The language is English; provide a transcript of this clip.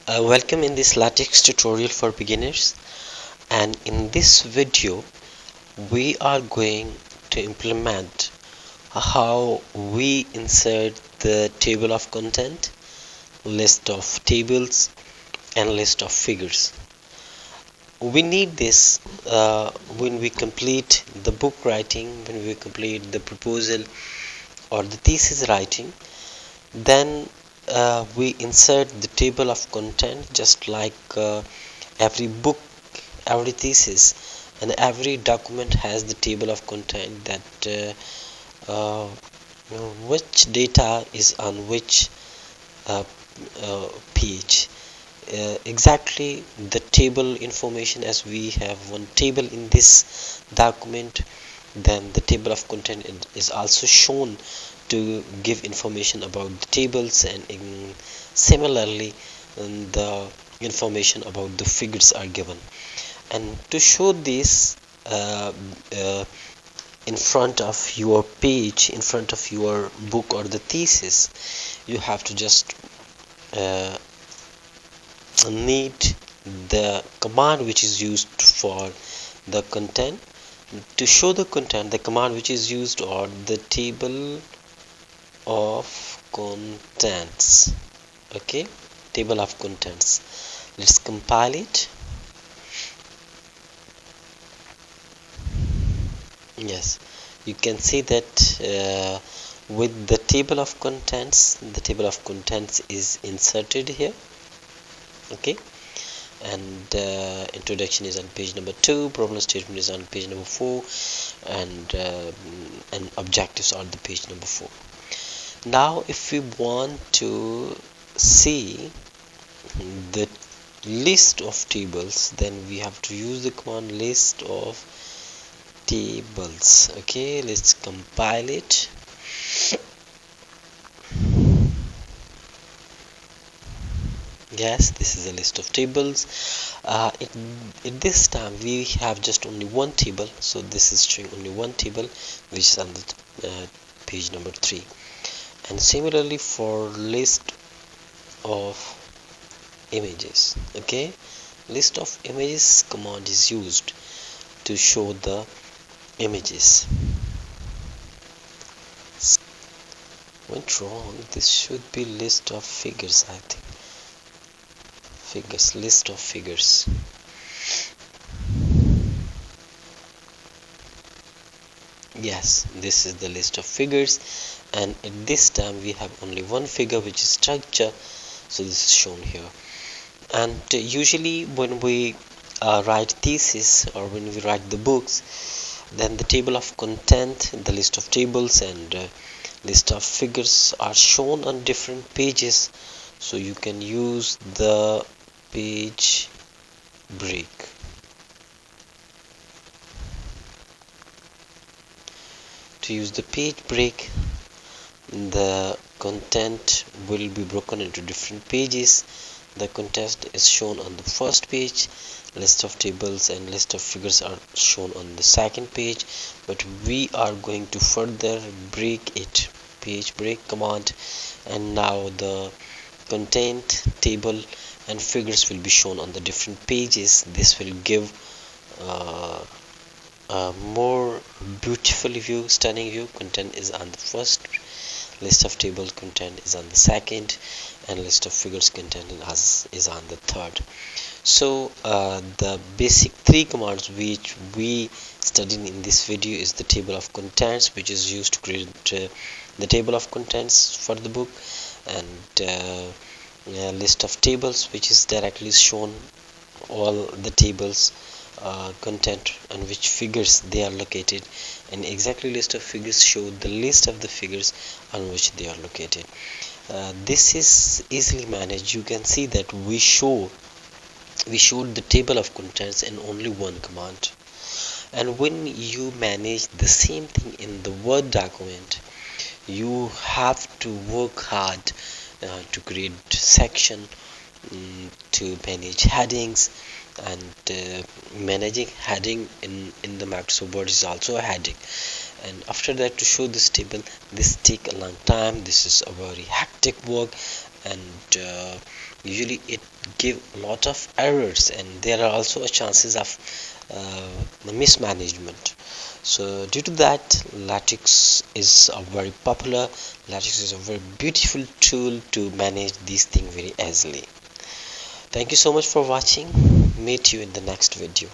Welcome in this latex tutorial for beginners, and in this video we are going to implement how we insert the table of content, list of tables and list of figures. We need this when we complete the book writing, when we complete the proposal or the thesis writing. Then we insert the table of content, just like every book, every thesis and every document has the table of content that which data is on which page. Exactly the table information, as we have one table in this document, then the table of content is also shown to give information about the tables, and similarly the information about the figures are given. And to show this in front of your page, in front of your book or the thesis, you have to just need the command which is used for the content. To show the content, the command which is used or the table of contents. Okay, table of contents. Let's compile it. Yes, you can see that with the table of contents, the table of contents is inserted here. Okay, and introduction is on page number 2, problem statement is on page number 4, and objectives are the page number 4. Now if we want to see the list of tables, then we have to use the command list of tables. Okay, let's compile it. Yes, this is a list of tables. In this time we have just only one table, so this is showing only one table, which is on the page number 3. And similarly for list of images. Okay, list of images command is used to show the images. Went wrong. This should be list of figures, I think. Figures, list of figures. Yes, this is the list of figures, and at this time we have only one figure, which is structure, so this is shown here. And usually when we write thesis or when we write the books, then the table of content, the list of tables and list of figures are shown on different pages, so you can use the page break. To use the page break, the content will be broken into different pages. The content is shown on the first page, list of tables and list of figures are shown on the second page, but we are going to further break it, page break command, and now the content, table and figures will be shown on the different pages. This will give a more beautiful view, stunning view. Content is on the first, list of tables content is on the second, and list of figures content is on the third. So the basic 3 commands which we studied in this video is the table of contents, which is used to create the table of contents for the book, and list of tables, which is directly shown all the tables content and which figures they are located, and exactly list of figures show the list of the figures on which they are located. This is easily managed. You can see that we showed the table of contents in only one command, and when you manage the same thing in the Word document, you have to work hard to create section, to manage headings, and managing heading in the Microsoft Word is also a heading. And after that, to show this table, this take a long time. This is a very hectic work, and usually it give a lot of errors, and there are also chances of mismanagement. So due to that, latex is a very popular, latex is a very beautiful tool to manage these things very easily. Thank you so much for watching. Meet you in the next video.